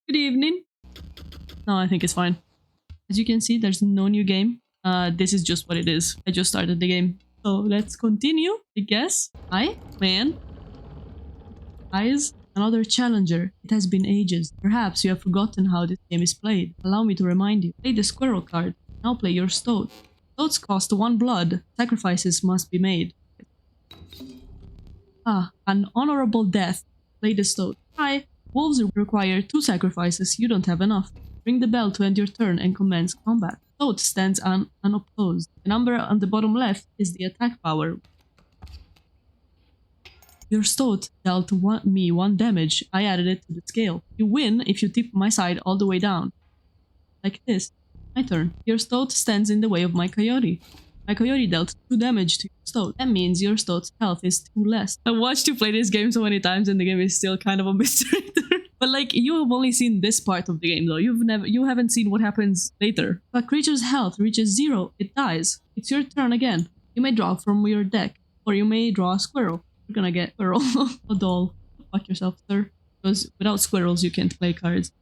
Good evening. No, I think it's fine. As you can see, there's no new game. This is just what it is. I just started the game. So let's continue, I guess. Hi, man. Guys, another challenger. It has been ages. Perhaps you have forgotten how this game is played. Allow me to remind you. Play the squirrel card. Now play your stoat. Stoats cost 1 blood. Sacrifices must be made. An honorable death. Play the stoat. Hi. Wolves require 2 sacrifices. You don't have enough. Ring the bell to end your turn and commence combat. Stoat stands unopposed. The number on the bottom left is the attack power. Your stoat dealt me 1 damage. I added it to the scale. You win if you tip my side all the way down. Like this. My turn. Your stoat stands in the way of my coyote. My coyote dealt 2 damage to your stoat. That means your stoat's health is 2 less. I watched you play this game so many times and the game is still kind of a mystery. But like, you have only seen this part of the game though. You haven't seen what happens later. If a creature's health reaches 0, it dies. It's your turn again. You may draw from your deck, or you may draw a squirrel. You're gonna get squirrel. A doll. Fuck yourself, sir. Because without squirrels you can't play cards.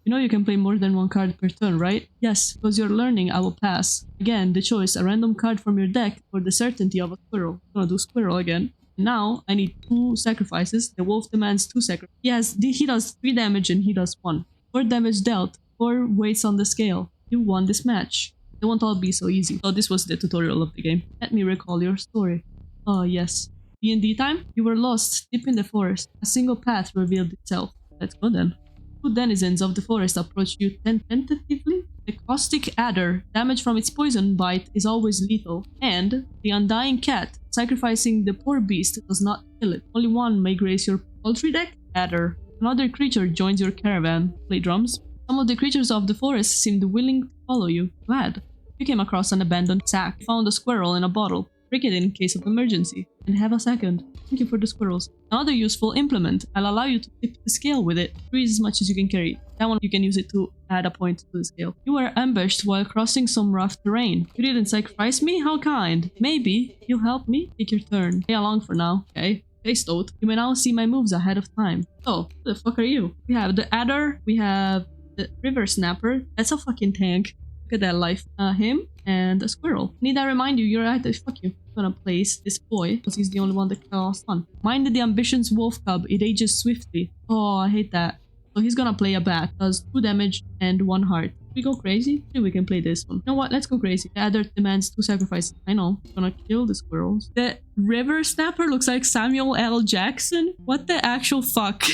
You know you can play more than 1 card per turn, right? Yes, because you're learning, I will pass. Again, the choice, a random card from your deck or the certainty of a squirrel. I'm gonna do squirrel again. Now, I need 2 sacrifices. The wolf demands 2 sacrifices. He does 3 damage and he does 1. 4 damage dealt, 4 weights on the scale. You won this match. They won't all be so easy. So this was the tutorial of the game. Let me recall your story. Oh yes. D&D time? You were lost, deep in the forest. A single path revealed itself. Let's go then. 2 denizens of the forest approach you tentatively. The caustic adder, damage from its poison bite is always lethal. And the undying cat, sacrificing the poor beast does not kill it. Only one may grace your poultry deck. Adder. Another creature joins your caravan. Play drums. Some of the creatures of the forest seemed willing to follow you. Glad. You came across an abandoned sack. Found a squirrel in a bottle. Break it in case of emergency. And have a second. Thank you for the squirrels. Another useful implement. I'll allow you to tip the scale with it. 3 is as much as you can carry. That one you can use it to add a point to the scale. You were ambushed while crossing some rough terrain. You didn't sacrifice me? How kind. Maybe you help me? Take your turn. Play along for now. Okay. Hey Stoat. You may now see my moves ahead of time. So, who the fuck are you? We have the adder. We have the river snapper. That's a fucking tank. Look at that life. Him and a squirrel. Need I remind you, you're at the fuck you. I'm gonna place this boy because he's the only one that costs 1. Mind the ambition's wolf cub. It ages swiftly. Oh, I hate that. So he's gonna play a bat. Does 2 damage and 1 heart. We go crazy? Maybe we can play this one. You know what? Let's go crazy. The adder demands 2 sacrifices. I know. I'm gonna kill the squirrels. The river snapper looks like Samuel L. Jackson. What the actual fuck?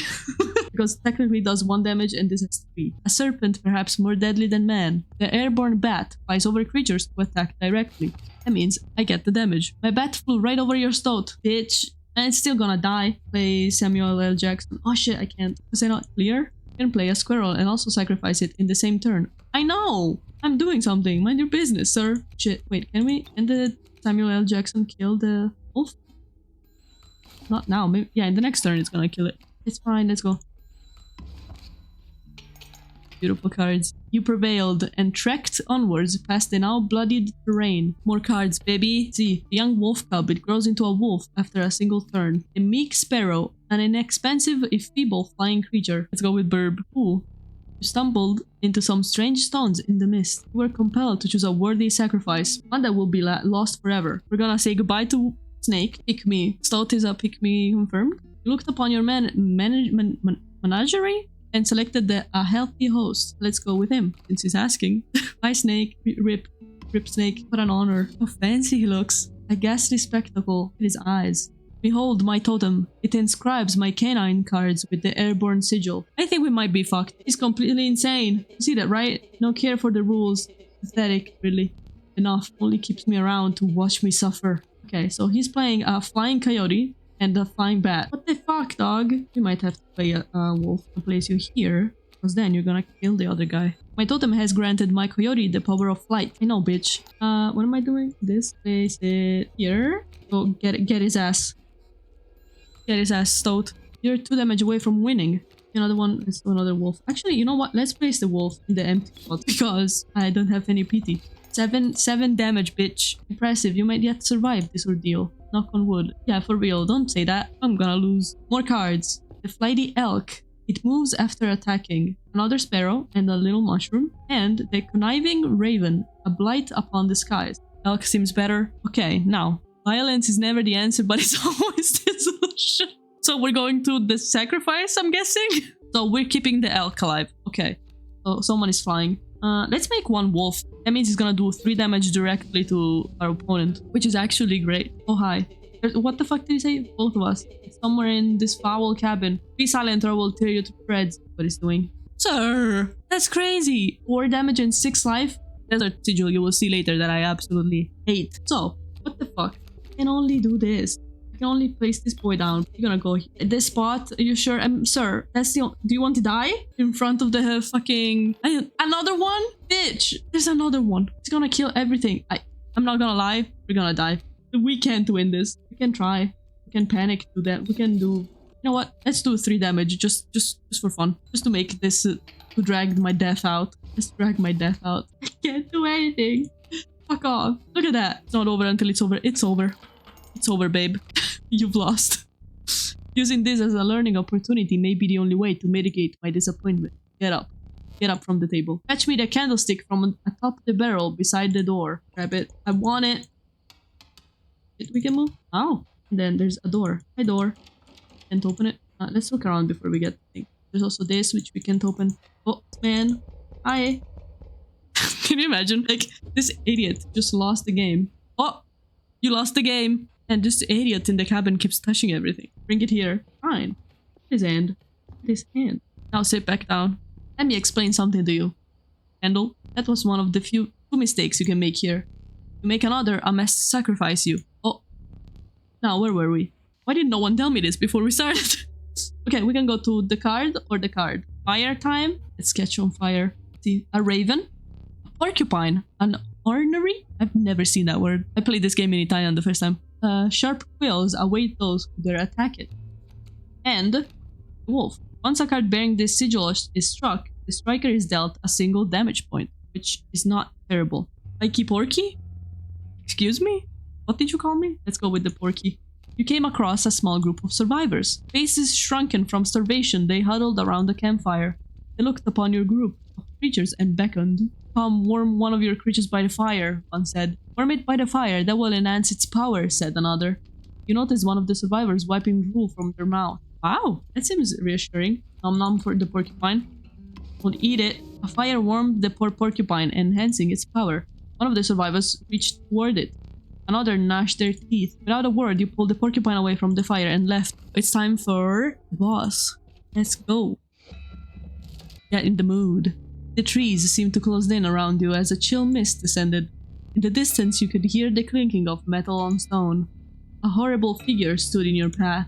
Because technically does 1 damage and this has 3. A serpent, perhaps more deadly than man. The airborne bat flies over creatures to attack directly. That means I get the damage. My bat flew right over your stoat, bitch. And it's still gonna die. Play Samuel L. Jackson. Oh shit, I can't. Is it not clear? You can play a squirrel and also sacrifice it in the same turn. I know! I'm doing something. Mind your business, sir. Shit, wait, can we? And the Samuel L. Jackson kill the wolf? Not now. Maybe, yeah, in the next turn it's gonna kill it. It's fine, let's go. Beautiful cards. You prevailed and trekked onwards past the now bloodied terrain. More cards, baby. See, the young wolf cub. It grows into a wolf after a single turn. The meek sparrow, an inexpensive if feeble flying creature. Let's go with Burb. Ooh. You stumbled into some strange stones in the mist. You were compelled to choose a worthy sacrifice, one that will be lost forever. We're gonna say goodbye to Snake. Pick me. Stoat is a pick me confirmed. You looked upon your menagerie and selected a healthy host. Let's go with him, since he's asking. Bye, Snake. Rip Snake. What an honor. How fancy he looks. A ghastly spectacle in his eyes. Behold my totem. It inscribes my canine cards with the airborne sigil. I think we might be fucked. He's completely insane. You see that, right? No care for the rules. Pathetic, really. Enough. Only keeps me around to watch me suffer. Okay, so he's playing a flying coyote and a flying bat. What the fuck, dog? You might have to play a wolf to place you here, because then you're gonna kill the other guy. My totem has granted my coyote the power of flight. I know, bitch. What am I doing? This. Place it here. Go get his ass. Get his ass, Stoat. You're 2 damage away from winning. Another one is another wolf. Actually, you know what? Let's place the wolf in the empty spot because I don't have any pity. 7 damage, bitch. Impressive. You might yet survive this ordeal. Knock on wood. Yeah, for real. Don't say that. I'm gonna lose. More cards. the flighty elk. It moves after attacking. Another sparrow and a little mushroom. And the conniving raven, a blight upon the skies. Elk seems better. Okay, now. Violence is never the answer, but it's always the solution. So we're going to the sacrifice, I'm guessing? So we're keeping the elk alive. Okay. So someone is flying. Let's make one wolf. That means he's gonna do 3 damage directly to our opponent, which is actually great. Oh, hi. What the fuck did he say? Both of us. It's somewhere in this foul cabin. Be silent or I will tear you to shreds. What he's doing. Sir! That's crazy! 4 damage and 6 life? Desert sigil you will see later that I absolutely hate. So, what the fuck? I can only do this. I can only place this boy down. You're gonna go this spot. Are you sure? Sir, that's the... Do you want to die? In front of the fucking... Another one? Bitch! There's another one. It's gonna kill everything. I'm not gonna lie. We're gonna die. We can't win this. We can try. We can panic, do that. We can do... You know what? Let's do 3 damage. Just for fun. Just to make this... to drag my death out. Let's drag my death out. I can't do anything. Fuck off. Look at that. It's not over until it's over. It's over. It's over, babe. You've lost. Using this as a learning opportunity may be the only way to mitigate my disappointment. Get up. Get up from the table. Fetch me the candlestick from atop the barrel beside the door. Grab it. I want it. We can move. Oh. And then there's a door. Hi, door. Can't open it. Let's look around before we get the thing. There's also this, which we can't open. Oh, man. Hi. Can you imagine? Like, this idiot just lost the game. Oh! You lost the game! And this idiot in the cabin keeps touching everything. Bring it here. Fine. His hand. His hand. Now sit back down. Let me explain something to you. Candle, that was one of the few 2 mistakes you can make here. You make another, I must sacrifice you. Oh. Now, where were we? Why did no one tell me this before we started? Okay, we can go to the card or the card. Fire time. Let's catch on fire. See, a raven. A porcupine. An ornery? I've never seen that word. I played this game in Italian the first time. Sharp quills await those who dare attack it. And a wolf. Once a card bearing this sigil is struck, the striker is dealt a single damage point, which is not terrible. Likey Porky? Excuse me? What did you call me? Let's go with the Porky. You came across a small group of survivors. Faces shrunken from starvation, they huddled around the campfire. They looked upon your group of creatures and beckoned. Come warm one of your creatures by the fire, one said. Warm it by the fire, that will enhance its power, said another. You noticed one of the survivors wiping drool from their mouth. Wow, that seems reassuring. Nom nom for the porcupine. Don't eat it. A fire warmed the poor porcupine, enhancing its power. One of the survivors reached toward it. Another gnashed their teeth. Without a word, you pulled the porcupine away from the fire and left. It's time for the boss. Let's go. Get in the mood. The trees seemed to close in around you as a chill mist descended. In the distance, you could hear the clinking of metal on stone. A horrible figure stood in your path.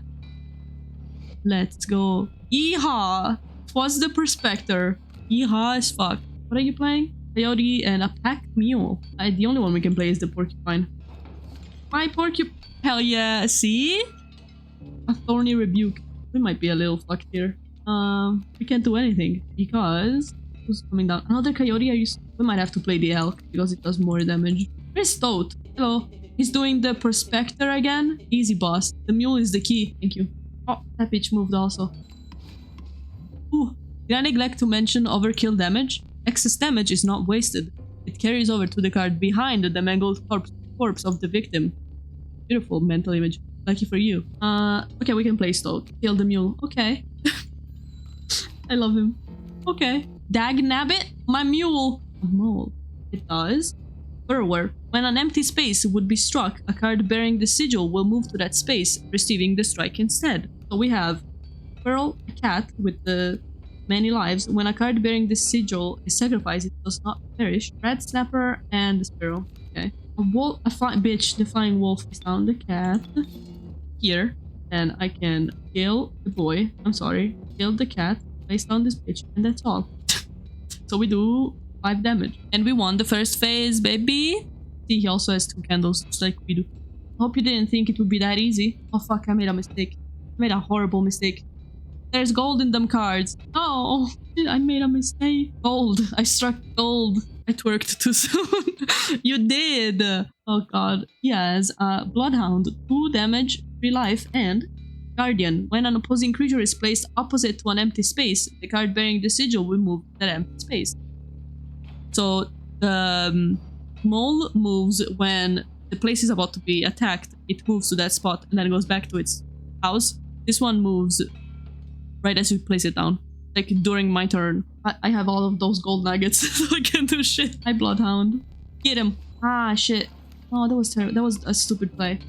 Let's go. Yeehaw! 'Twas the Prospector. Yeehaw as fuck. What are you playing? Coyote and a pack mule. The only one we can play is the porcupine. My porcupine. Hell yeah, see? A thorny rebuke. We might be a little fucked here. We can't do anything because... Who's coming down? Another coyote? We might have to play the elk because it does more damage. Where's Toad? Hello. He's doing the Prospector again? Easy, boss. The mule is the key. Thank you. Oh, that bitch moved also. Ooh. Did I neglect to mention overkill damage? Excess damage is not wasted. It carries over to the card behind the mangled corpse of the victim. Beautiful mental image. Lucky for you. Okay, we can play Toad. Kill the mule. Okay. I love him. Okay. Dagnabbit, my mule. A mole. It does. Burrower. When an empty space would be struck, a card bearing the sigil will move to that space, receiving the strike instead. So we have Pearl, a cat with the many lives. When a card bearing the sigil is sacrificed, it does not perish. Red Snapper and the Sparrow. Okay. A wolf, a flying bitch, the flying wolf is down the cat. Here. Then I can kill the boy. I'm sorry. Kill the cat. Place down this bitch. And that's all. So we do 5 damage. And we won the first phase, baby. See, he also has 2 candles, just like we do. I hope you didn't think it would be that easy. Oh fuck, I made a mistake. I made a horrible mistake. There's gold in them cards. Oh, I made a mistake. Gold. I struck gold. I twerked too soon. You did. Oh god. He has Bloodhound. 2 damage, 3 life, and Guardian. When an opposing creature is placed opposite to an empty space, the card bearing the sigil will move that empty space. So the mole moves when the place is about to be attacked. It moves to that spot and then it goes back to its house. This one moves right as you place it down. Like during my turn. I have all of those gold nuggets, so I can't do shit. Hi, Bloodhound. Get him. Ah, shit. Oh, that was terrible. That was a stupid play.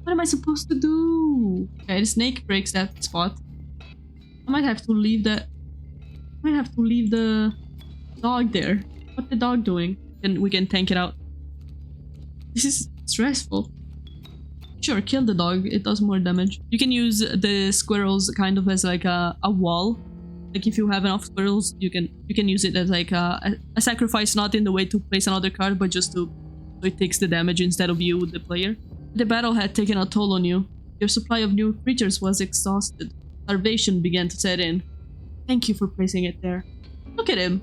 What am I supposed to do? Okay, the snake breaks that spot. I might have to leave the... I might have to leave the dog there. What's the dog doing? And we can tank it out. This is stressful. Sure, kill the dog. It does more damage. You can use the squirrels kind of as like a wall. Like if you have enough squirrels, you can use it as like a sacrifice, not in the way to place another card, but just to so it takes the damage instead of you, the player. The battle had taken a toll on you. Your supply of new creatures was exhausted. Starvation began to set in. Thank you for placing it there. Look at him.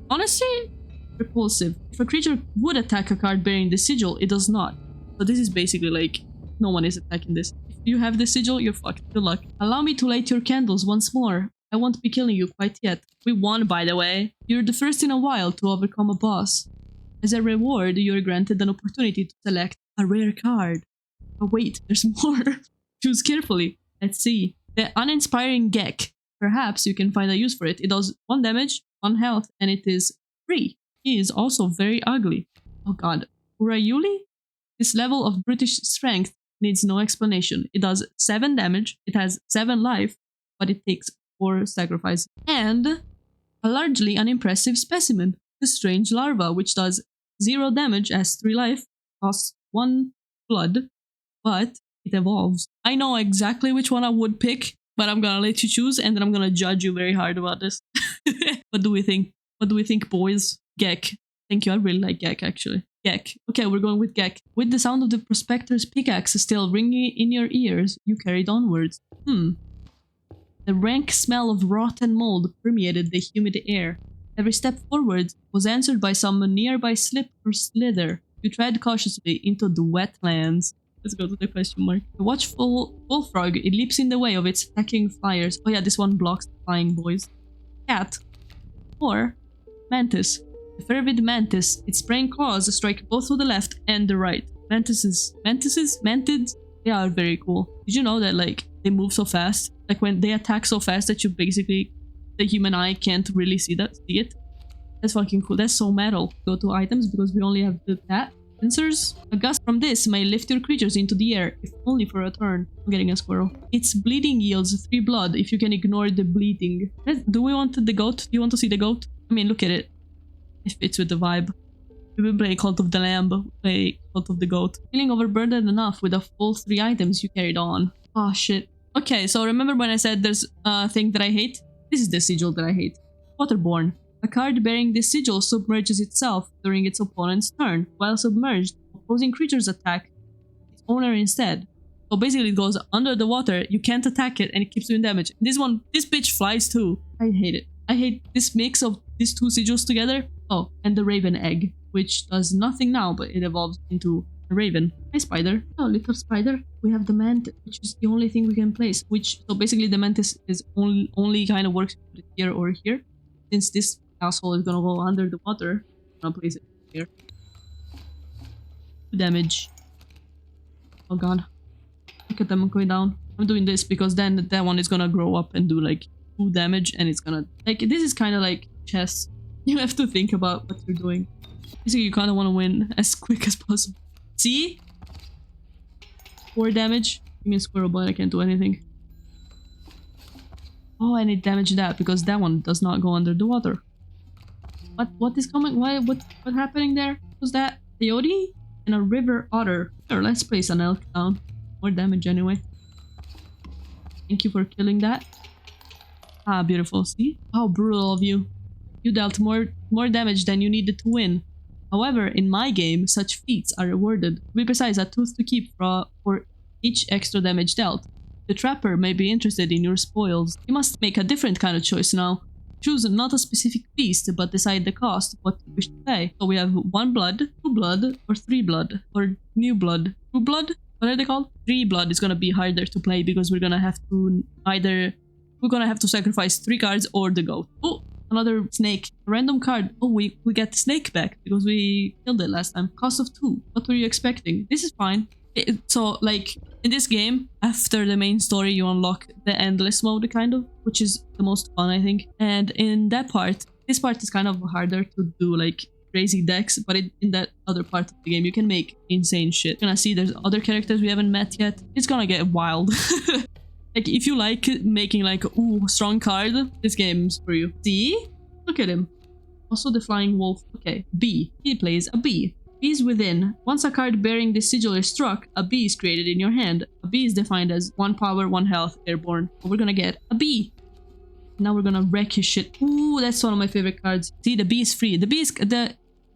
Honestly, repulsive. If a creature would attack a card bearing the sigil, it does not. So this is basically like no one is attacking this. If you have the sigil, you're fucked. Good luck. Allow me to light your candles once more. I won't be killing you quite yet. We won, by the way. You're the first in a while to overcome a boss. As a reward, you're granted an opportunity to select a rare card. Oh wait, there's more. Choose carefully. Let's see. The uninspiring Gek. Perhaps you can find a use for it. It does 1 damage, 1 health, and it is free. He is also very ugly. Oh god. Urayuli? This level of brutish strength needs no explanation. It does 7 damage, it has 7 life, but it takes 4 sacrifice. And a largely unimpressive specimen, the strange larva, which does 0 damage, has 3 life, costs 1 blood, but it evolves. I know exactly which one I would pick, but I'm gonna let you choose and then I'm gonna judge you very hard about this. What do we think? What do we think, boys? Gek. Thank you, I really like Gek actually. Gek. Okay, we're going with Gek. With the sound of the prospector's pickaxe still ringing in your ears, you carried onwards. The rank smell of rotten mold permeated the humid air. Every step forward was answered by some nearby slip or slither. You tread cautiously into the wetlands. Let's go to the question mark. The watchful bullfrog, it leaps in the way of its attacking flyers. Oh yeah, this one blocks the flying boys. Cat. Or mantis. The fervid mantis, its spraying claws strike both to the left and the right. Mantids, they are very cool. Did you know that like they move so fast? Like when they attack so fast that you basically, the human eye can't really see it. That's fucking cool. That's so metal. Go to items because we only have the cat. Sensors. A gust from this may lift your creatures into the air, if only for a turn. I'm getting a squirrel. Its bleeding yields 3 blood if you can ignore the bleeding. Do we want the goat? Do you want to see the goat? I mean, look at it. It fits with the vibe. We will play Cult of the Lamb, play Cult of the Goat. Feeling overburdened enough with a full 3 items, you carried on. Oh shit. Okay, so remember when I said there's a thing that I hate? This is the sigil that I hate. Waterborne. A card bearing this sigil submerges itself during its opponent's turn. While submerged, opposing creatures attack its owner instead. So basically it goes under the water, you can't attack it, and it keeps doing damage. This bitch flies too. I hate it. I hate this mix of these 2 sigils together. Oh, and the raven egg, which does nothing now, but it evolves into a raven. Hi, spider. Oh, little spider. We have the mantis, which is the only thing we can place. So basically the mantis is only kind of works here or here. Since this asshole is gonna go under the water, I'm gonna place it here. 2 damage. Oh god. Look at them going down. I'm doing this because then that one is gonna grow up and do like 2 damage, and it's gonna like, this is kind of like chess. You have to think about what you're doing. Basically, you kind of want to win as quick as possible. See? 4 damage. Give me a squirrel, but I can't do anything. Oh, I need damage that because that one does not go under the water. What is coming? What happening there? Was that peyote and a river otter? Sure, let's place an elk down. More damage anyway. Thank you for killing that. Ah, beautiful. See? How brutal of you. You dealt more damage than you needed to win. However, in my game, such feats are rewarded. To be precise, a tooth to keep for each extra damage dealt. The trapper may be interested in your spoils. You must make a different kind of choice now. Choose not a specific beast, but decide the cost of what you wish to pay. So we have 1 blood, 2 blood, or 3 blood, or new blood. 2 blood? What are they called? 3 blood is gonna be harder to play because we're gonna have to sacrifice 3 cards or the goat. Oh, another snake. A random card. Oh, we get the snake back because we killed it last time. Cost of 2. What were you expecting? This is fine. So, like, in this game, after the main story, you unlock the endless mode, kind of, which is the most fun, I think. And in that part, this part is kind of harder to do, like, crazy decks, but in that other part of the game, you can make insane shit. You're gonna see there's other characters we haven't met yet. It's gonna get wild. Like, if you like making, like, ooh, strong card, this game's for you. See? Look at him. Also the flying wolf. Okay, B. He plays a bee. Bees within. Once a card bearing this sigil is struck, a bee is created in your hand. A bee is defined as 1 power, 1 health, airborne. So we're gonna get a bee. Now we're gonna wreck his shit. Ooh, that's one of my favorite cards. See, the bee is free. The bee is...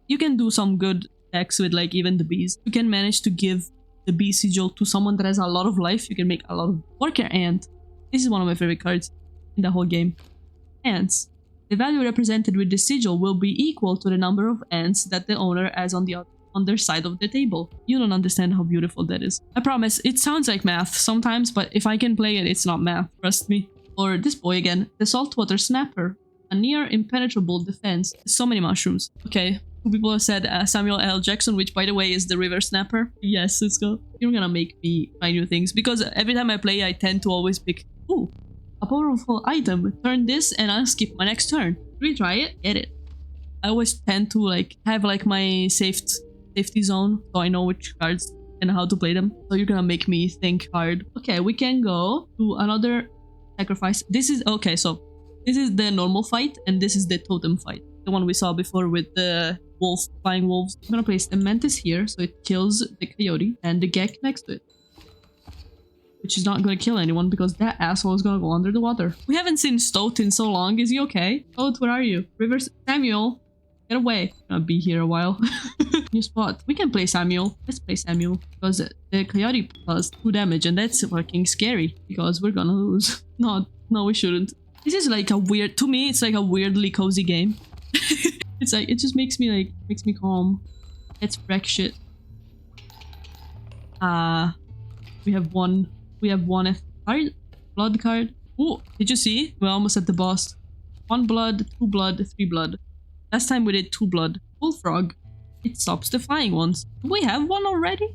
You can do some good decks with, like, even the bees. You can manage to give the bee sigil to someone that has a lot of life. You can make a lot of... Worker ant. This is one of my favorite cards in the whole game. Ants. The value represented with the sigil will be equal to the number of ants that the owner has on their side of the table. You don't understand how beautiful that is. I promise, it sounds like math sometimes, but if I can play it, it's not math. Trust me. Or this boy again. The saltwater snapper. A near impenetrable defense. So many mushrooms. Okay. People have said Samuel L. Jackson, which, by the way, is the river snapper. Yes, let's go. You're gonna make me try new things, because every time I play, I tend to always pick, ooh, a powerful item. Turn this and I'll skip my next turn. Retry it, get it. I always tend to, like, have, like, my safety zone, so I know which cards and how to play them. So you're gonna make me think hard. Okay, we can go to another sacrifice. This is, okay, so this is the normal fight, and this is the totem fight. The one we saw before with the flying wolves. I'm gonna place the mantis here so it kills the coyote and the gek next to it, which is not gonna kill anyone because that asshole is gonna go under the water. We haven't seen Stoat in so long. Is he okay? Stoat, where are you? River Samuel, get away. I'm gonna be here a while. New spot. We can play Samuel. Let's play Samuel because the coyote does 2 damage and that's fucking scary because we're gonna lose. No, we shouldn't. This is like a weird, to me, it's like a weirdly cozy game. It's like, it just makes me calm. Let's wreck shit. We have one card, blood card. Oh, did you see? We're almost at the boss. 1 blood, 2 blood, 3 blood. Last time we did 2 blood. Bullfrog. It stops the flying ones. Do we have one already?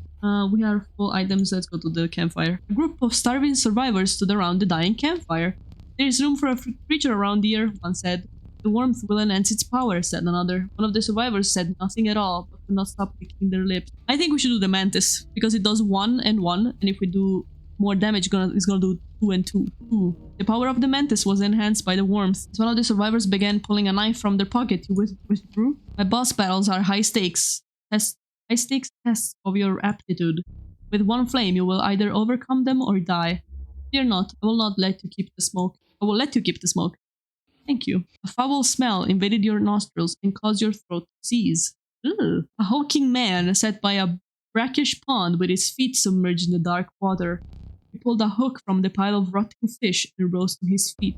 We have full items. Let's go to the campfire. A group of starving survivors stood around the dying campfire. There is room for a creature around here, one said. The warmth will enhance its power, said another. One of the survivors said nothing at all, but could not stop licking their lips. I think we should do the mantis, because it does 1 and 1, and if we do more damage, it's gonna do 2 and 2. Ooh. The power of the mantis was enhanced by the warmth. As one of the survivors began pulling a knife from their pocket, you withdrew. My boss battles are high stakes tests of your aptitude. With 1 flame, you will either overcome them or die. Fear not, I will not let you keep the smoke. I will let you keep the smoke. Thank you. A foul smell invaded your nostrils and caused your throat to seize. Ugh. A hulking man sat by a brackish pond with his feet submerged in the dark water. He pulled a hook from the pile of rotting fish and rose to his feet.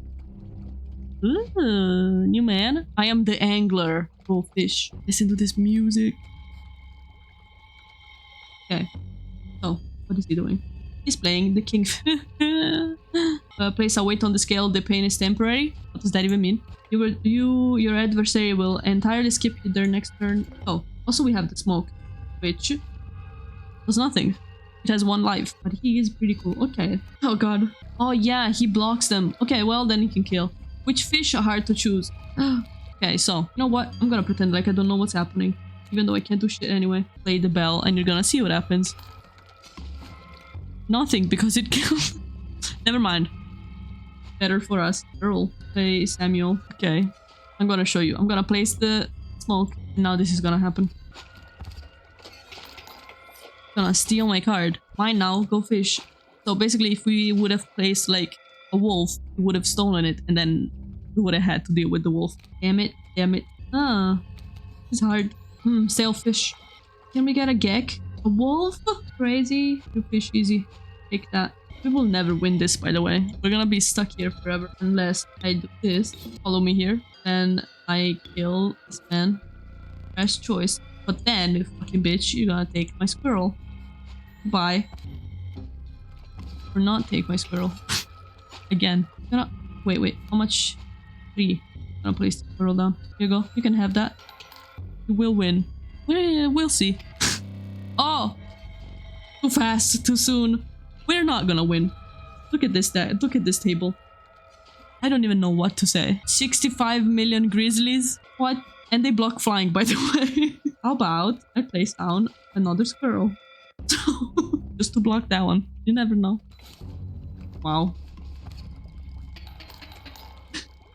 Ooh, new man. I am the angler. Oh, fish. Listen to this music. Okay. So, what is he doing? He's playing the king. Place a weight on the scale. The pain is temporary. What does that even mean? Your adversary will entirely skip their next turn. Oh, also we have the smoke, which does nothing. It has 1 life, but he is pretty cool. Okay. Oh god. Oh yeah, he blocks them. Okay, well then he can kill. Which fish are hard to choose? Okay, so you know what? I'm gonna pretend like I don't know what's happening, even though I can't do shit anyway. Play the bell, and you're gonna see what happens. Nothing, because it killed. Never mind. Better for us. Earl. Play Samuel. Okay. I'm gonna show you. I'm gonna place the smoke. And now this is gonna happen. Gonna steal my card. Mine now. Go fish. So basically, if we would have placed like a wolf, we would have stolen it. And then we would have had to deal with the wolf. Damn it. Damn it. Ah. It's hard. Sailfish. Can we get a gek? A wolf? Crazy. You fish easy. Take that. We will never win this, by the way. We're gonna be stuck here forever unless I do this. Follow me here. And I kill this man. Best choice. But then, you fucking bitch, you're gonna take my squirrel. Bye. Or not take my squirrel. Again. Gonna... Wait. How much? 3. I'm gonna place the squirrel down. Here you go. You can have that. You will win. We'll see. Oh! Too fast. Too soon. We're not gonna win. Look at this. Look at this table. I don't even know what to say. 65 million grizzlies? What? And they block flying, by the way. How about I place down another squirrel? Just to block that one. You never know. Wow.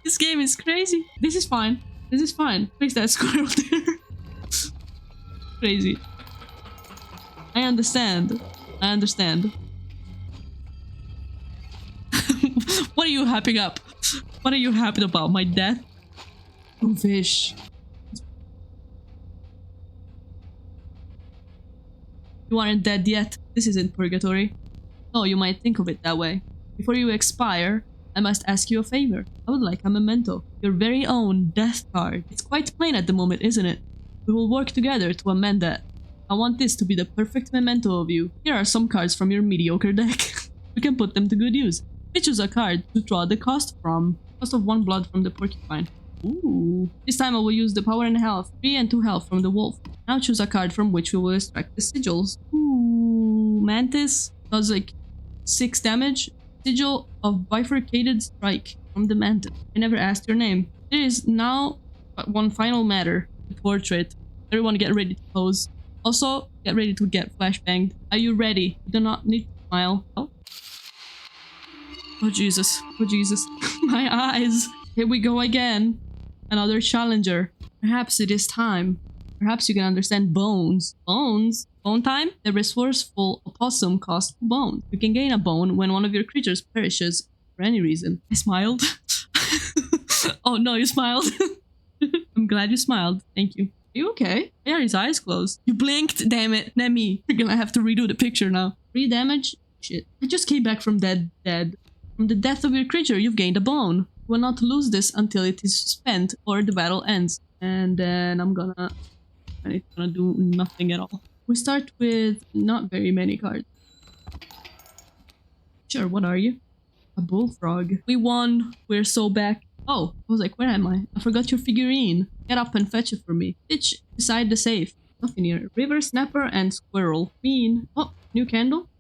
This game is crazy. This is fine. This is fine. Place that squirrel there. Crazy. I understand. I understand. What are you happy up? What are you happy about? My death? Oh, fish. You aren't dead yet. This isn't purgatory. Oh, you might think of it that way. Before you expire, I must ask you a favor. I would like a memento. Your very own death card. It's quite plain at the moment, isn't it? We will work together to amend that. I want this to be the perfect memento of you. Here are some cards from your mediocre deck. We can put them to good use. We choose a card to draw the cost from. Cost of 1 blood from the porcupine. Ooh. This time I will use the power and health. 3 and 2 health from the wolf. Now choose a card from which we will extract the sigils. Ooh. Mantis does like 6 damage. Sigil of bifurcated strike from the mantis. I never asked your name. There is now one final matter. The portrait. Everyone get ready to pose. Also, get ready to get flashbanged. Are you ready? You do not need to smile. Oh Jesus. Oh Jesus. My eyes. Here we go again. Another challenger. Perhaps it is time. Perhaps you can understand bones. Bones? Bone time? The resourceful opossum costs bones. You can gain a bone when one of your creatures perishes for any reason. I smiled. Oh no, you smiled. I'm glad you smiled. Thank you. Are you okay? Yeah, his eyes closed. You blinked, damn it. Not me. You're gonna have to redo the picture now. 3 damage? Shit. I just came back from dead. From the death of your creature, you've gained a bone. You will not lose this until it is spent or the battle ends. And then I'm gonna do nothing at all. We start with not very many cards. Sure, what are you? A bullfrog. We won. We're so back. Oh, I was like, where am I? I forgot your figurine. Get up and fetch it for me. Bitch, beside the safe. Nothing here. River, snapper, and squirrel. Queen. Oh, new candle?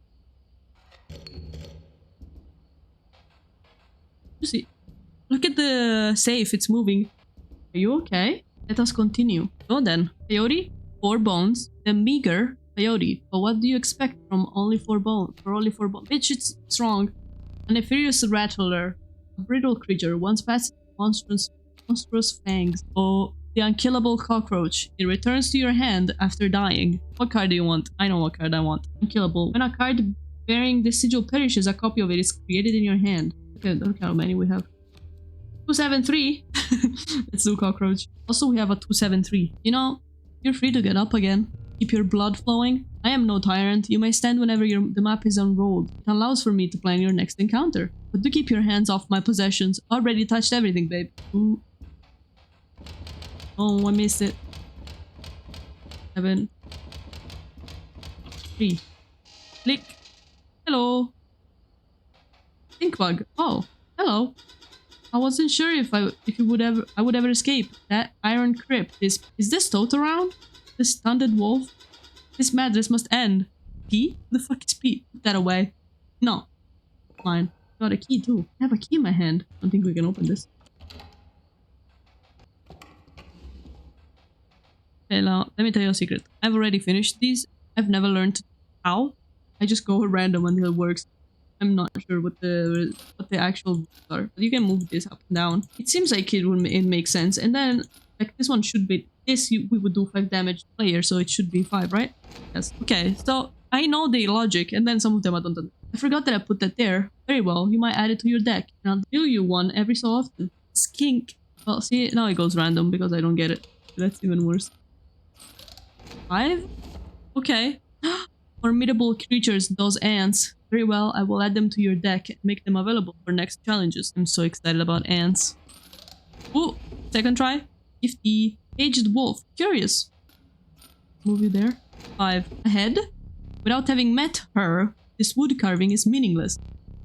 You see. Look at the safe, it's moving. Are you okay? Let us continue. So then, Coyote, 4 bones. The meager Coyote. But what do you expect from only 4 bones? For only 4 bones. Bitch, it's strong. An Ephirius rattler. A brittle creature. Once past monstrous fangs. Oh, the unkillable cockroach. It returns to your hand after dying. What card do you want? I know what card I want. Unkillable. When a card bearing the sigil perishes, a copy of it is created in your hand. Look how many we have. 273. Let's do cockroach. Also, we have a 273. You know, you're free to get up again. Keep your blood flowing. I am no tyrant. You may stand whenever the map is unrolled. It allows for me to plan your next encounter. But do keep your hands off my possessions. Already touched everything, babe. Ooh. Oh, I missed it. 7. 3. Click. Hello. Think bug. Oh, hello. I wasn't sure if I would ever escape that iron crypt. Is this Toad around? This stunted wolf? This madness must end. Key? Who the fuck is Pete? Put that away. No. Fine. Got a key too. I have a key in my hand. I don't think we can open this. Okay, now let me tell you a secret. I've already finished these. I've never learned how. I just go random until it works. I'm not sure what the actual are. But you can move this up and down. It seems like it makes sense. And then like this one should be this. We would do 5 damage player, so it should be 5, right? Yes. Okay. So I know the logic, and then some of them I don't. I forgot that I put that there. Very well. You might add it to your deck, and I'll deal you one every so often. Skink. Well, see now it goes random because I don't get it. That's even worse. 5. Okay. Formidable creatures. Those ants. Very well, I will add them to your deck and make them available for next challenges. I'm so excited about ants. Ooh, second try. 50. Aged wolf. Curious. Move you there. 5. Ahead. Without having met her, this wood carving is meaningless.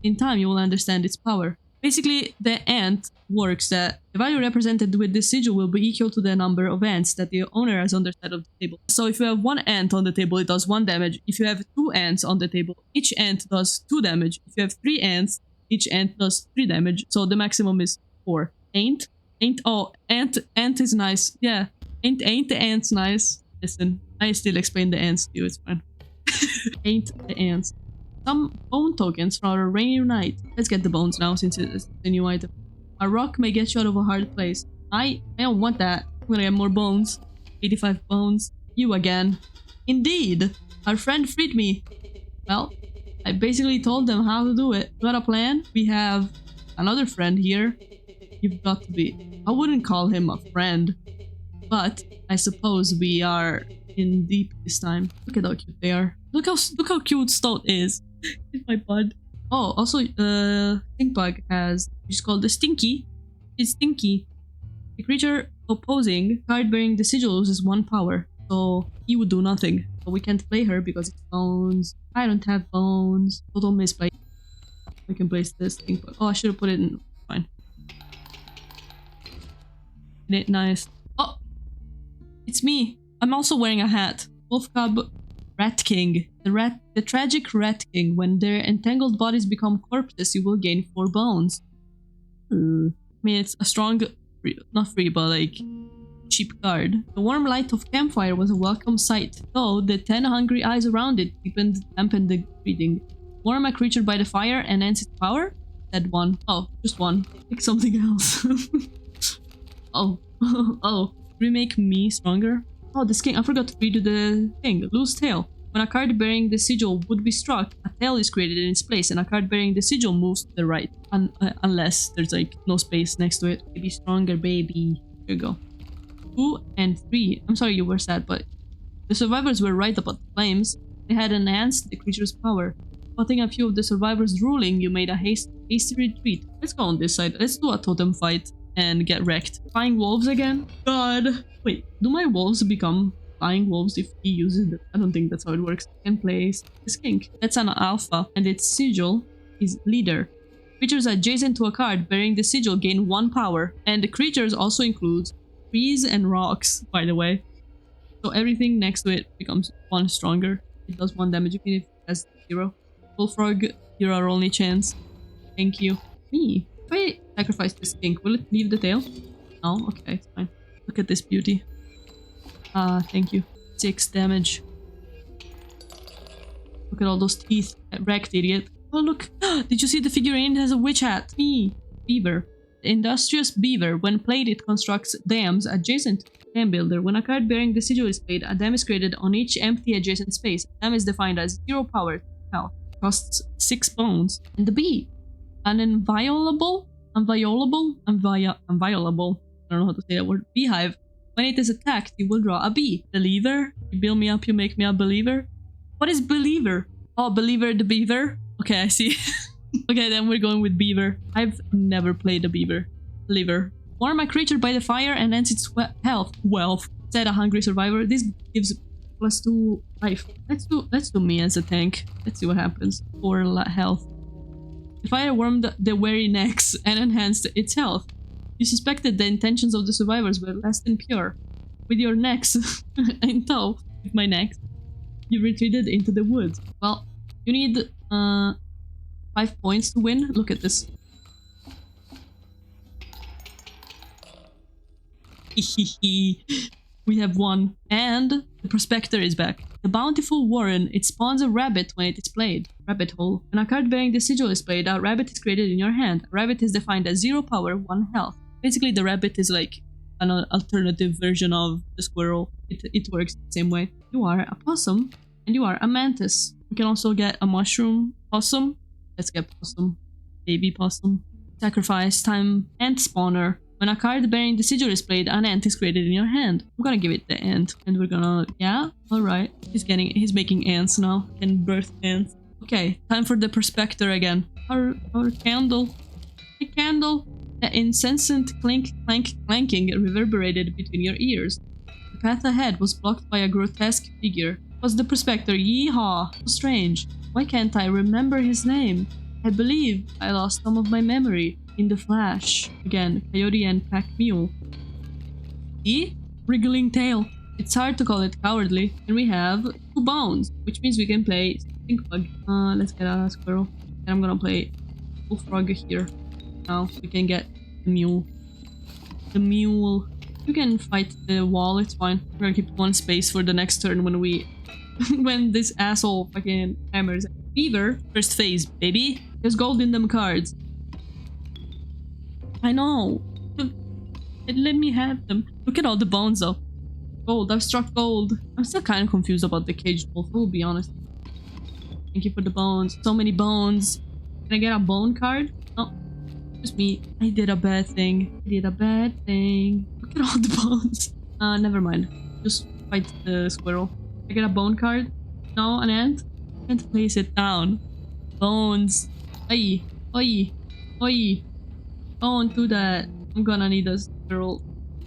In time, you will understand its power. Basically, the ant works that the value represented with this sigil will be equal to the number of ants that the owner has on the side of the table. So if you have one ant on the table, it does 1 damage. If you have 2 ants on the table, each ant does 2 damage. If you have 3 ants, each ant does 3 damage. So the maximum is 4. Ain't, oh, ant is nice. Yeah, ain't the ants nice? Listen, I still explain the ants to you, it's fine. Ain't the ants. Some bone tokens from a rainy night. Let's get the bones now since it's a new item. A rock may get you out of a hard place. I don't want that. I'm gonna get more bones. 85 bones. You again. Indeed! Our friend freed me. Well, I basically told them how to do it. Got a plan? We have another friend here. You've got to be... I wouldn't call him a friend. But I suppose we are in deep this time. Look at how cute they are. Look how cute Stout is. My bud. Oh, also, Stink Bug has, which is called the Stinky. It's Stinky. The creature opposing card bearing the sigil loses 1 power, so he would do nothing. So we can't play her because it's bones. I don't have bones. Total misplay. We can place this Stink Bug. Oh, I should have put it in. Fine. Nice. Oh, it's me. I'm also wearing a hat. Wolf Cub. Rat King. The tragic Rat King. When their entangled bodies become corpses, you will gain 4 bones. I mean, it's a strong, not free, but like cheap card. The warm light of campfire was a welcome sight, though the 10 hungry eyes around it dampened the breathing. Warm a creature by the fire and ends its power? Said one. Oh, just one. Pick something else. Oh, oh. Remake me stronger? Oh, the skin. I forgot to redo the thing. Loose tail. When a card bearing the sigil would be struck, a tail is created in its place, and a card bearing the sigil moves to the right. Unless there's like no space next to it. Be stronger, baby. Here you go. 2 and 3. I'm sorry you were sad, but the survivors were right about the flames. They had enhanced the creature's power. Spotting a few of the survivors drooling, you made a hasty retreat. Let's go on this side. Let's do a totem fight and get wrecked. Flying wolves again? God. Wait, do my wolves become flying wolves if he uses them? I don't think that's how it works. Can place the skink. That's an alpha, and its sigil is leader. Creatures adjacent to a card bearing the sigil gain 1 power, and the creatures also include trees and rocks, by the way. So everything next to it becomes 1 stronger. It does 1 damage even if it has 0. Bullfrog, you're our only chance. Thank you. Me. If I sacrifice the skink, will it leave the tail? No? Okay, it's fine. Look at this beauty. Thank you. 6 damage. Look at all those teeth. Get wrecked, idiot. Oh, look. Did you see the figurine? It has a witch hat. Me. Beaver. The industrious beaver. When played, it constructs dams adjacent to the dam builder. When a card bearing the sigil is played, a dam is created on each empty adjacent space. A dam is defined as 0 power health. Costs 6 bones. And the bee. An inviolable? I don't know how to say that word. Beehive. When it is attacked, you will draw a bee. Believer? You build me up, you make me a believer? What is believer? Oh, believer the beaver? Okay, I see. Okay, then we're going with beaver. I've never played a beaver. Believer. Warm a creature by the fire and ends its health. Wealth. Said a hungry survivor. This gives +2 life. Let's do me as a tank. Let's see what happens. 4 health. The fire warmed the weary necks and enhanced its health. You suspected the intentions of the survivors were less than pure. With your necks in tow, with my necks, you retreated into the woods. Well, you need 5 points to win. Look at this. We have won. And the prospector is back. The bountiful warren, it spawns a rabbit when it is played. Rabbit hole. When a card bearing the sigil is played, a rabbit is created in your hand. A rabbit is defined as 0 power, 1 health. Basically, the rabbit is like an alternative version of the squirrel. It works the same way. You are a possum, and you are a mantis. We can also get a mushroom possum. Let's get possum. Baby possum. Sacrifice time. Ant spawner. When a card bearing the sigil is played, an ant is created in your hand. I'm gonna give it the ant, and we're gonna... Yeah? Alright. He's making ants now. Can birth ants. Okay, time for the prospector again. Our candle. The candle. The incessant clanking reverberated between your ears. The path ahead was blocked by a grotesque figure. It was the prospector. Yeehaw! So strange. Why can't I remember his name? I believe I lost some of my memory in the flash. Again, Coyote and Pack Mule. See? Wriggling tail. It's hard to call it cowardly. And we have 2 bones, which means we can play Stink Bug. Let's get out a squirrel. And I'm gonna play Bullfrog here. Now we can get the mule. The mule. You can fight the wall, it's fine. We're gonna keep 1 space for the next turn when we... when this asshole fucking hammers. Beaver, first phase, baby. There's gold in them cards. I know. Let me have them. Look at all the bones though. Gold, I've struck gold. I'm still kind of confused about the caged wolf, I'll be honest. Thank you for the bones. So many bones. Can I get a bone card? No. Just me. I did a bad thing. I did a bad thing. Look at all the bones. Never mind. Just fight the squirrel. I get a bone card. No, an ant. Can't place it down. Bones. Oi. Oi. Oi. Don't do that. I'm gonna need a squirrel.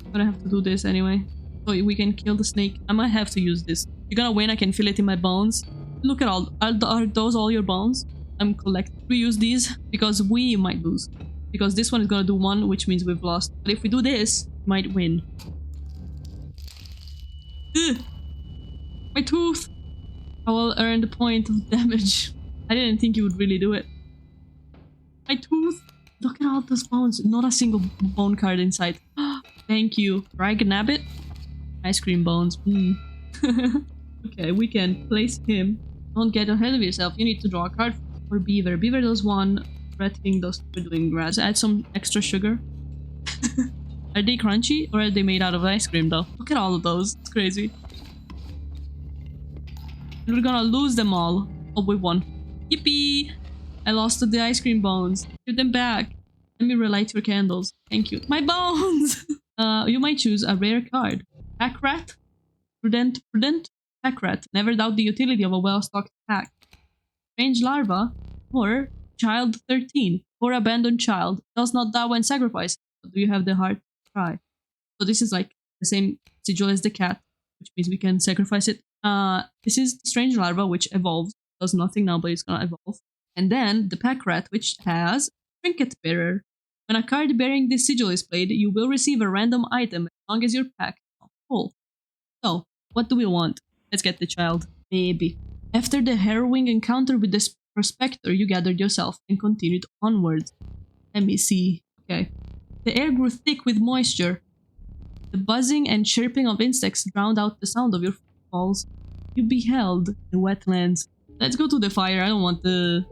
I'm gonna have to do this anyway. So we can kill the snake. I might have to use this. You're gonna win. I can feel it in my bones. Look at all. Are those all your bones? I'm collecting. We use these because we might lose. Because this one is gonna do 1, which means we've lost. But if we do this, we might win. Ugh. My tooth! I will earn the point of damage. I didn't think you would really do it. My tooth! Look at all those bones. Not a single bone card inside. Thank you. Rag Nabbit? Ice cream bones. Okay, we can place him. Don't get ahead of yourself. You need to draw a card for Beaver. Beaver does 1. Red King does 2 doing grass. Add some extra sugar. Are they crunchy or are they made out of ice cream though? Look at all of those. It's crazy. We're gonna lose them all. Oh, we won. Yippee! I lost the ice cream bones. Give them back. Let me relight your candles. Thank you. My bones! You might choose a rare card. Pack Rat? Prudent? Pack Rat. Never doubt the utility of a well-stocked pack. Strange Larva? Or Child 13. Or Abandoned Child. Does not die when sacrificed. But do you have the heart to try? So this is like the same sigil as the cat, which means we can sacrifice it. This is the Strange Larva, which evolves. Does nothing now, but it's gonna evolve. And then the Pack Rat, which has Trinket Bearer. When a card bearing this sigil is played, you will receive a random item as long as your pack is not full. So, what do we want? Let's get the child. Maybe. After the harrowing encounter with the prospector, you gathered yourself and continued onwards. Let me see. Okay. The air grew thick with moisture. The buzzing and chirping of insects drowned out the sound of your footfalls. You beheld the wetlands. Let's go to the fire. I don't want the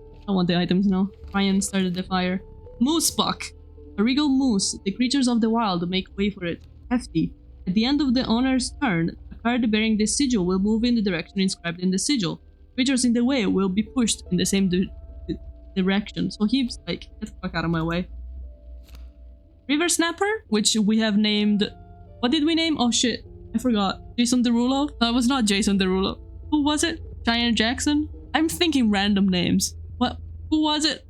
items now. Ryan started the fire. Moose Buck. A regal moose. The creatures of the wild make way for it. Hefty. At the end of the owner's turn, a card bearing this sigil will move in the direction inscribed in the sigil. Creatures in the way will be pushed in the same direction. So he's like, get the fuck out of my way. River Snapper, which we have named... What did we name? Oh shit, I forgot. Jason Derulo? No, it was not Jason Derulo. Who was it? Cheyenne Jackson? I'm thinking random names. What? Who was it?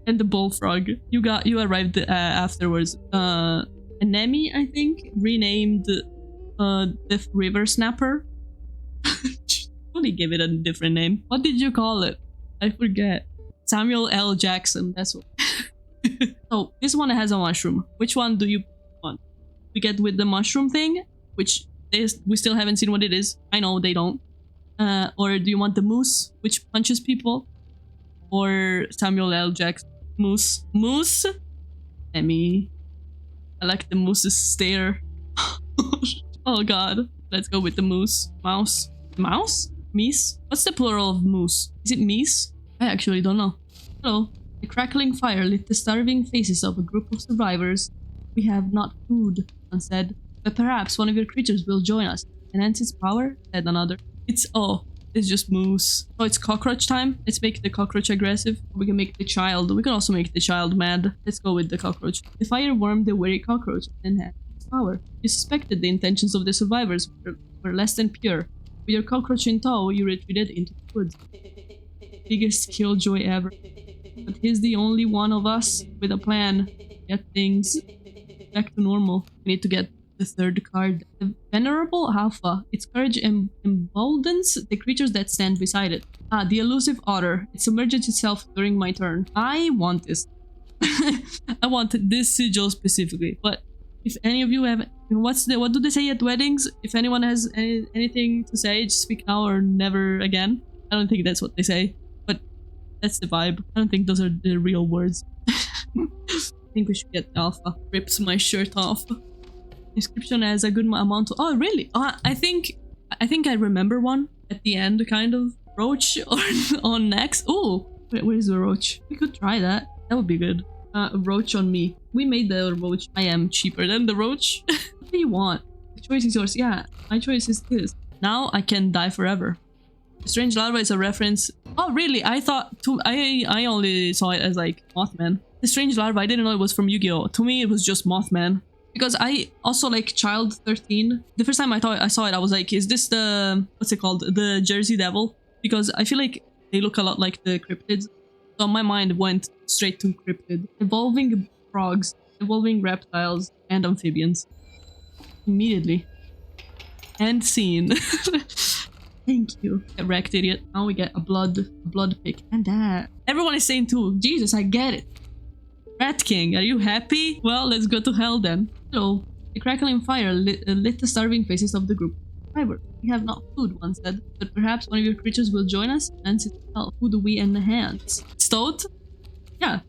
And the bullfrog. You arrived afterwards. Anemi, I think, renamed the River Snapper. Only give it a different name. What did you call it? I forget. Samuel L. Jackson. That's what. So this one has a mushroom. Which one do you want? We get with the mushroom thing, which is, we still haven't seen what it is. I know they don't. Or do you want the moose, which punches people? Or Samuel L. Jackson? Moose. Moose? Emmy. I like the moose's stare. Oh god. Let's go with the moose. Mouse. Mouse? Meese? What's the plural of moose? Is it meese? I actually don't know. Hello. The crackling fire lit the starving faces of a group of survivors. We have not food, one said. But perhaps one of your creatures will join us. Enhance its power? Said another. It's just moose. Oh, it's cockroach time? Let's make the cockroach aggressive. We can make the child. We can also make the child mad. Let's go with the cockroach. The fire warmed the wary cockroach and enhanced its power. You suspected the intentions of the survivors were less than pure. With your cockroach in tow, you retreated into the woods. Biggest killjoy ever. But he's the only one of us with a plan. Get things back to normal. We need to get the third card. The Venerable Alpha. Its courage emboldens the creatures that stand beside it. Ah, the elusive otter. It submerges itself during my turn. I want this. I want this sigil specifically. But if any of you have, what do they say at weddings? If anyone has anything to say, just speak now or never again. I don't think that's what they say, but that's the vibe. I don't think those are the real words. I think we should get alpha. Rips my shirt off. Inscryption has a good amount of, oh really? I think I remember one at the end, kind of. Roach on next. Oh, where's the roach? We could try that. That would be good. Roach on me. We made the roach. I am cheaper than the roach. What do you want? The choice is yours. Yeah, my choice is this. Now I can die forever. Strange larva is a reference. Oh really? I thought I only saw it as like Mothman. The strange larva, I didn't know it was from Yu-Gi-Oh! To me it was just Mothman. Because I also like Child 13. The first time I saw it, I was like, is this the, what's it called? The Jersey Devil? Because I feel like they look a lot like the cryptids. So my mind went straight to cryptid. Evolving frogs, evolving reptiles, and amphibians. Immediately. And scene. Thank you. Get wrecked, idiot. Now we get a blood pick. And that. Everyone is saying too. Jesus, I get it. Rat King, are you happy? Well, let's go to hell then. Hello. The crackling fire lit the starving faces of the group. However, we have not food, one said, but perhaps one of your creatures will join us and sit well. Who do we enhance? Stoat? Yeah,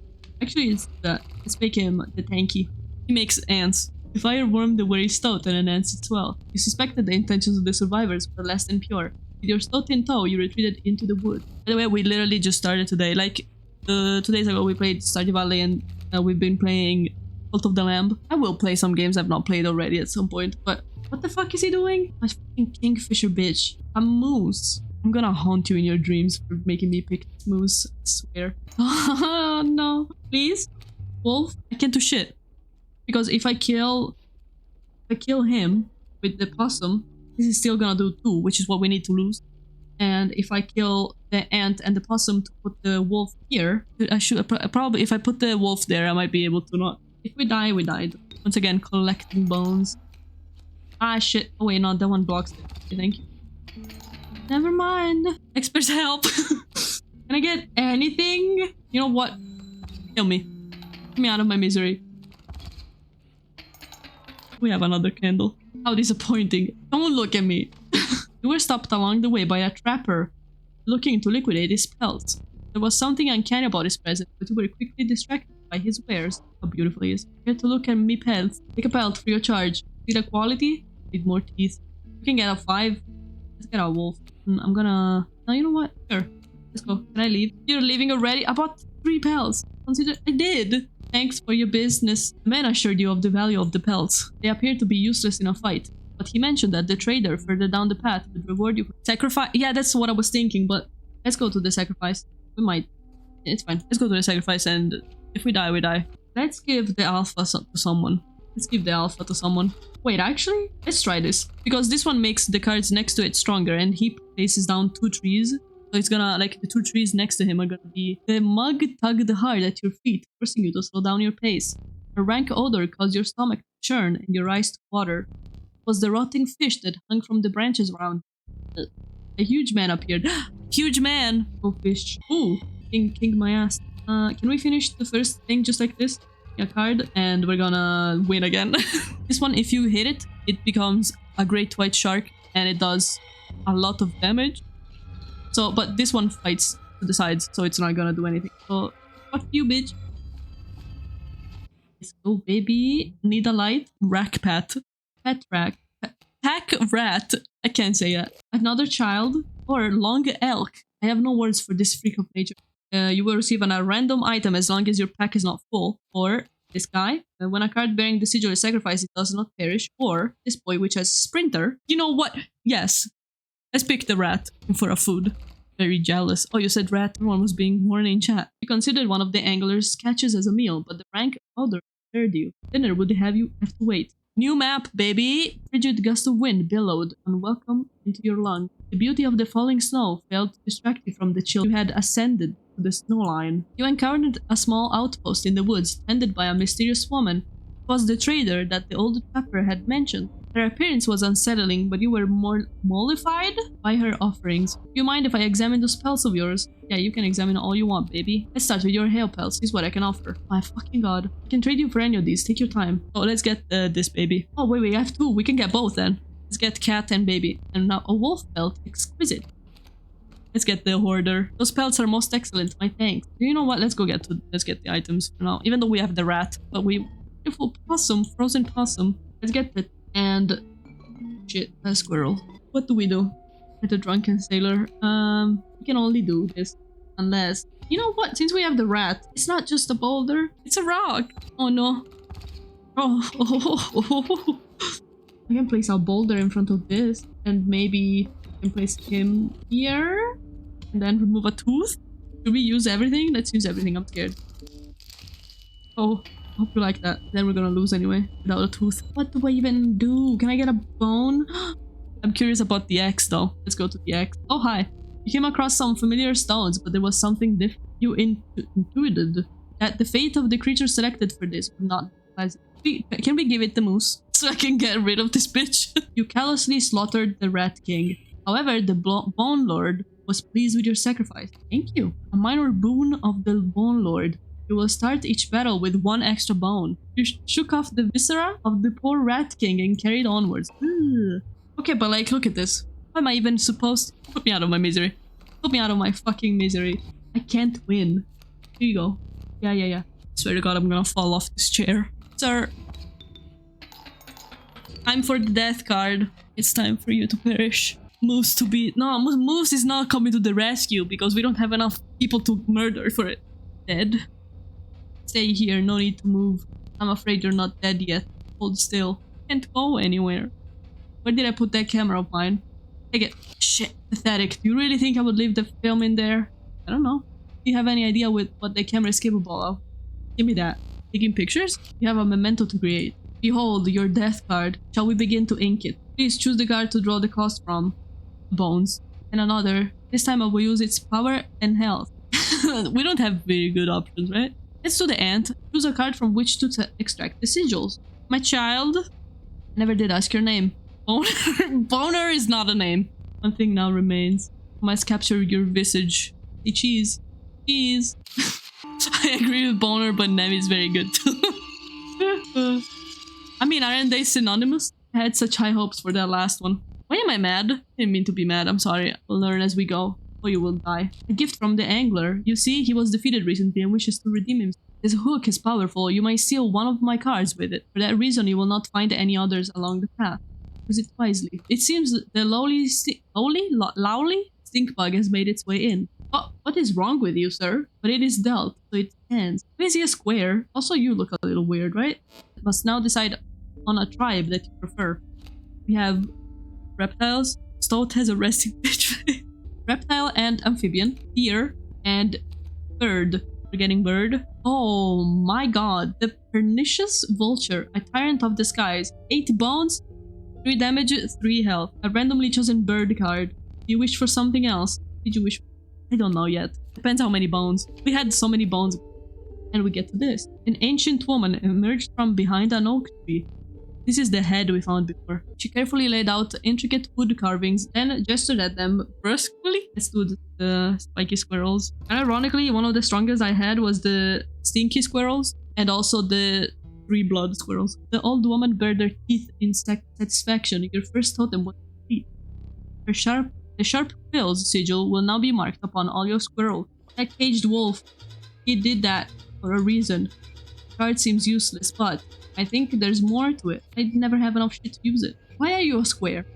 actually let's make him the tanky. He makes ants. The fire warmed the wary Stoat and enhanced its well. You suspected the intentions of the survivors were less than pure. With your Stoat in tow, you retreated into the wood. By the way, we literally just started today. Like, 2 days ago we played Stardew Valley and we've been playing Cult of the Lamb. I will play some games I've not played already at some point, but what the fuck is he doing? My fucking kingfisher bitch. A moose. I'm gonna haunt you in your dreams for making me pick this moose. I swear. Oh no. Please? Wolf? I can't do shit. Because if I kill him with the possum, this is still gonna do 2, which is what we need to lose. And if I kill the ant and the possum to put the wolf here, I should probably, if I put the wolf there, I might be able to not. If we die, we died. Once again, collecting bones. Ah, shit. Oh, wait, no, that one blocks it. Okay, thank you. Never mind. Experts help. Can I get anything? You know what? Kill me. Get me out of my misery. We have another candle. How disappointing. Don't look at me. You were stopped along the way by a trapper looking to liquidate his pelts. There was something uncanny about his presence, but you were quickly distracted by his wares. How beautiful he is. Here to look at me pelts. Take a pelt free of charge. See the quality? Need more teeth. You can get a 5. Let's get a wolf. I'm gonna... No, you know what? Sure. Let's go. Can I leave? You're leaving already? I bought 3 pelts. Consider... I did! Thanks for your business. The man assured you of the value of the pelts. They appear to be useless in a fight. But he mentioned that the trader further down the path would reward you. Sacrifice? Yeah, that's what I was thinking, but let's go to the sacrifice. We might. It's fine. Let's go to the sacrifice, and if we die, we die. Let's give the alpha to someone. Let's give the alpha to someone. Wait, actually, let's try this. Because this one makes the cards next to it stronger, and he places down 2 trees. So it's gonna, like, the 2 trees next to him are gonna be... The mug tugged hard at your feet, forcing you to slow down your pace. A rank odor caused your stomach to churn and your eyes to water. Was the rotting fish that hung from the branches around. A huge man appeared. Huge man! Oh, fish. Ooh, king my ass. Can we finish the first thing just like this? A card, and we're gonna win again. This one, if you hit it, it becomes a great white shark, and it does a lot of damage. So, but this one fights to the sides, so it's not gonna do anything. So, fuck you, bitch. Let's go, baby. Need a light? Rack pat. Pet rack. Pack rat. I can't say that. Another child. Or long elk. I have no words for this freak of nature. You will receive a random item as long as your pack is not full. Or this guy. When a card bearing the sigil is sacrificed, it does not perish. Or this boy, which has sprinter. You know what? Yes. Let's pick the rat for a food. Very jealous. Oh, you said rat. Everyone was being warned in chat. You considered one of the angler's catches as a meal, but the rank other spared you. Dinner would have to wait. New map, baby! Frigid gust of wind billowed unwelcome into your lung. The beauty of the falling snow failed to distract you from the chill. You had ascended to the snow line. You encountered a small outpost in the woods, tended by a mysterious woman. It was the trader that the old trapper had mentioned. Her appearance was unsettling, but you were more mollified by her offerings. Do you mind if I examine those pelts of yours? Yeah, you can examine all you want, baby. Let's start with your hail pelts. Here's what I can offer. My fucking god. I can trade you for any of these. Take your time. Oh, let's get this baby. Oh, wait, I have two. We can get both then. Let's get cat and baby. And now a wolf pelt. Exquisite. Let's get the hoarder. Those pelts are most excellent. My thanks. You know what? Let's get the items for now. Even though we have the rat, but beautiful possum, frozen possum. Let's get it. And shit, a squirrel. What do we do with the drunken sailor? We can only do this unless, you know what? Since we have the rat, it's not just a boulder. It's a rock. Oh no. Oh. I can place a boulder in front of this, and maybe I can place him here. And then remove a tooth? Should we use everything? Let's use everything. I'm scared. Oh, hope you like that. Then we're gonna lose anyway without a tooth. What do I even do? Can I get a bone? I'm curious about the X though. Let's go to the X. Oh, hi. You came across some familiar stones, but there was something different. You intuited that the fate of the creature selected for this would not be pleasant. Can we give it the moose so I can get rid of this bitch? You callously slaughtered the Rat King. However, the Bone Lord was pleased with your sacrifice. Thank you. A minor boon of the Bone Lord. You will start each battle with one extra bone. You shook off the viscera of the poor Rat King and carried onwards. Ugh. Okay, but like, look at this. How am I even supposed to... Put me out of my misery. Put me out of my fucking misery. I can't win. Here you go. Yeah. Swear to God, I'm gonna fall off this chair. Sir. Time for the death card. It's time for you to perish. Moves to be... No, Moves is not coming to the rescue because we don't have enough people to murder for it. Dead. Stay here, no need to move. I'm afraid you're not dead yet. Hold still. Can't go anywhere. Where did I put that camera of mine? Take it. Shit, pathetic. Do you really think I would leave the film in there? I don't know. Do you have any idea what the camera is capable of? Give me that. Taking pictures? You have a memento to create. Behold, your death card. Shall we begin to ink it? Please choose the card to draw the cost from. Bones. And another. This time I will use its power and health. We don't have very good options, right? Let's do the ant. Choose a card from which to extract the sigils. My child. I never did ask your name. Boner? Boner is not a name. One thing now remains. I must capture your visage. Hey, cheese. Cheese. I agree with Boner, but Nemi is very good too. I mean, aren't they synonymous? I had such high hopes for that last one. Why am I mad? I didn't mean to be mad. I'm sorry. We'll learn as we go. Or you will die. A gift from the angler. You see, he was defeated recently and wishes to redeem himself. This hook is powerful. You might steal one of my cards with it. For that reason, you will not find any others along the path. Use it wisely. It seems the lowly stink bug has made its way in. Oh, what is wrong with you, sir? But it is dealt, so it stands. Why is he a square? Also, you look a little weird, right? You must now decide on a tribe that you prefer. We have reptiles. Stoat has a resting bitch face. Reptile and amphibian. Deer and bird. We're getting bird. Oh my god. The pernicious vulture. A tyrant of the skies. 8 bones. 3 damage, 3 health. A randomly chosen bird card. Do you wish for something else? Did you wish? I don't know yet. Depends how many bones. We had so many bones. And we get to this. An ancient woman emerged from behind an oak tree. This is the head we found before. She carefully laid out intricate wood carvings, then gestured at them brusquely. Let's do the spiky squirrels. And ironically, one of the strongest I had was the stinky squirrels and also the 3 blood squirrels. The old woman bared her teeth in satisfaction. Your first totem was teeth. The sharp quills sigil will now be marked upon all your squirrels. That caged wolf, he did that for a reason. The card seems useless, but I think there's more to it. I'd never have enough shit to use it. Why are you a square?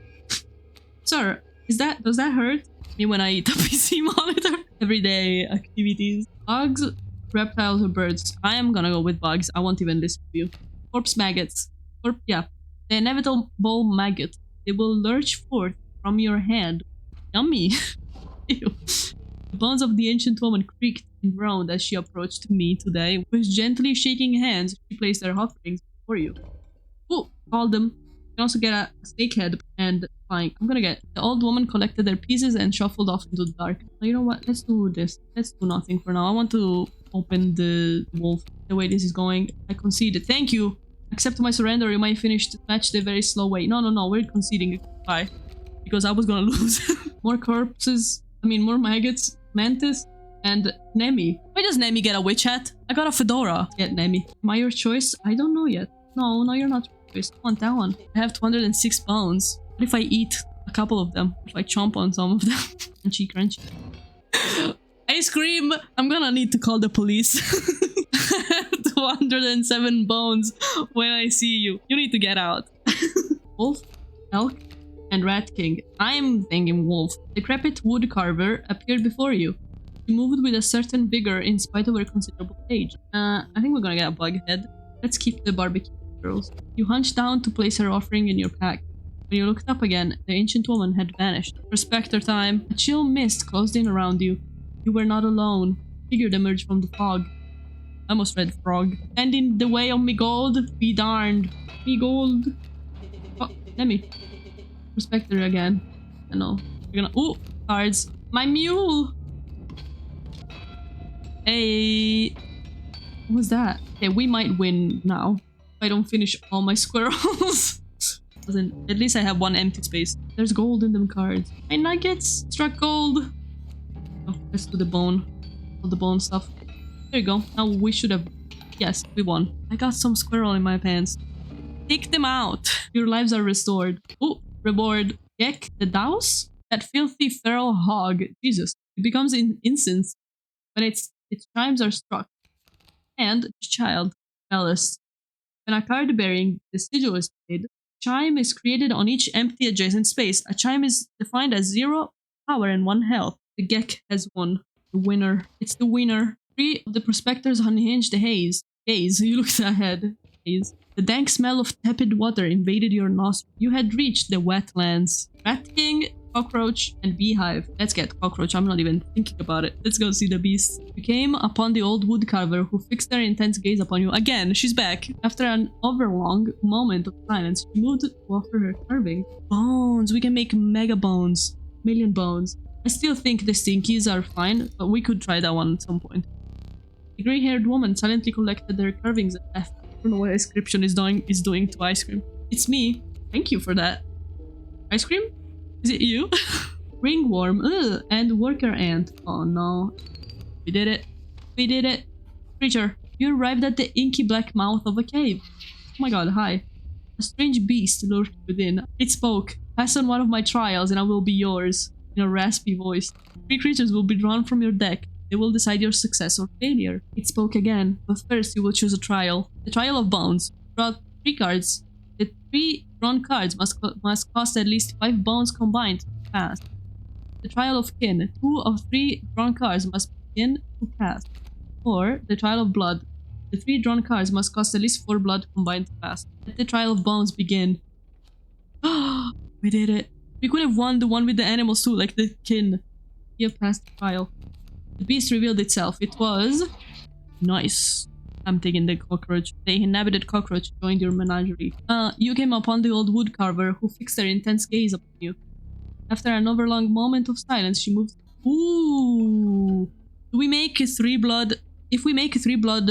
Sir, does that hurt me when I eat a PC monitor? Everyday activities. Bugs, reptiles, or birds? I am gonna go with bugs. I won't even listen to you. Corpse maggots. The inevitable maggot. They will lurch forth from your hand. Yummy. Ew. The bones of the ancient woman creaked and groaned as she approached me today. With gently shaking hands, she placed her offerings before you. Oh, called them. You can also get a snake head and fine. I'm gonna get. The old woman collected their pieces and shuffled off into the dark. You know what? Let's do this. Let's do nothing for now. I want to open the wolf. The way this is going, I conceded. Thank you. Accept my surrender, you might finish the match the very slow way. No, no, no, we're conceding. Bye. Because I was gonna lose. More corpses. I mean, more maggots. Mantis. And Nemi. Why does Nemi get a witch hat? I got a fedora. Get Nemi. Am I your choice? I don't know yet. No, no, you're not your choice. I want that one. I have 206 bones. What if I eat a couple of them? If I chomp on some of them? Crunchy, crunchy. Ice cream! I'm gonna need to call the police. 207 bones when I see you. You need to get out. Wolf, elk, and rat king. I'm thinking wolf. The decrepit wood carver appeared before you. She moved with a certain vigor in spite of her considerable age. I think we're gonna get a bug head. Let's keep the barbecue girls. You hunched down to place her offering in your pack. When you looked up again, the ancient woman had vanished. Prospector time. A chill mist closed in around you. You were not alone. A figure emerged from the fog. I almost read frog. And in the way of me gold, be darned. Me gold. Oh, let me. Prospector again. I know. We're gonna. Ooh, cards. My mule. Hey. What was that? Okay, we might win now. If I don't finish all my squirrels. At least I have one empty space. There's gold in them cards. My nuggets struck gold. Oh, let's do the bone. All the bone stuff. There you go. Now we should have... Yes, we won. I got some squirrel in my pants. Take them out. Your lives are restored. Oh, reward. Gek the douse? That filthy feral hog. Jesus. It becomes incense when its chimes are struck. And child. Alice. When a card bearing the sigil is played, chime is created on each empty adjacent space. A chime is defined as 0 power and 1 health. The Gek has won. The winner. It's the winner. 3 of the prospectors unhinged the haze. Haze. You looked ahead. Haze. The dank smell of tepid water invaded your nostrils. You had reached the wetlands. Rat King, cockroach, and beehive. Let's get cockroach. I'm not even thinking about it. Let's go see the beast. You came upon the old woodcarver who fixed her intense gaze upon you. Again, she's back. After an overlong moment of silence, she moved to offer her carving. Bones. We can make mega bones. Million bones. I still think the stinkies are fine, but we could try that one at some point. The grey-haired woman silently collected their carvings and left. I don't know what Inscryption is doing to ice cream. It's me. Thank you for that. Ice cream? Is it you? Ringworm. Ugh. And worker ant. Oh no. We did it. We did it. Creature. You arrived at the inky black mouth of a cave. Oh my god, hi. A strange beast lurked within. It spoke. Pass on one of my trials and I will be yours. In a raspy voice. 3 creatures will be drawn from your deck. They will decide your success or failure. It spoke again, but first you will choose a trial. The trial of bones. Draw 3 cards. The 3 drawn cards must cost at least 5 bones combined to pass. The trial of kin. 2 of 3 drawn cards must begin to pass. Or the trial of blood. The 3 drawn cards must cost at least 4 blood combined to pass. Let the trial of bones begin. We did it. We could have won the one with the animals too, like the kin. We have passed the trial. The beast revealed itself. It was... Nice. I'm taking the cockroach. The inhabited cockroach joined your menagerie. You came upon the old woodcarver who fixed her intense gaze upon you. After an overlong moment of silence, she moved... Ooh! Do we make 3 blood... If we make 3 blood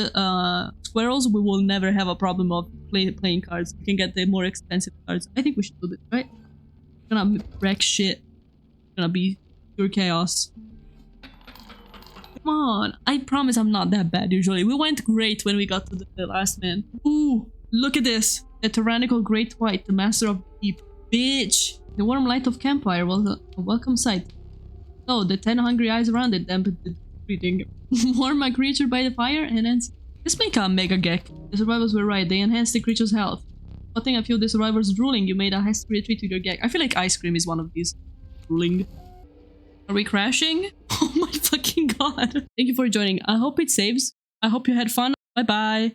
squirrels, we will never have a problem of playing cards. We can get the more expensive cards. I think we should do this, right? Gonna wreck shit. Gonna be pure chaos. Come on. I promise I'm not that bad usually. We went great when we got to the last man. Ooh, look at this. The tyrannical great white, the master of the deep. Bitch. The warm light of campfire was a welcome sight. So the 10 hungry eyes around it dampened the breathing. Warm a creature by the fire and then... Let's make a mega gek. The survivors were right. They enhanced the creature's health. Spotting a few of the survivors drooling, you made a hasty retreat to your gag. I feel like ice cream is one of these. Drooling. Are we crashing? Oh my fucking god. Thank you for joining. I hope it saves. I hope you had fun. Bye bye.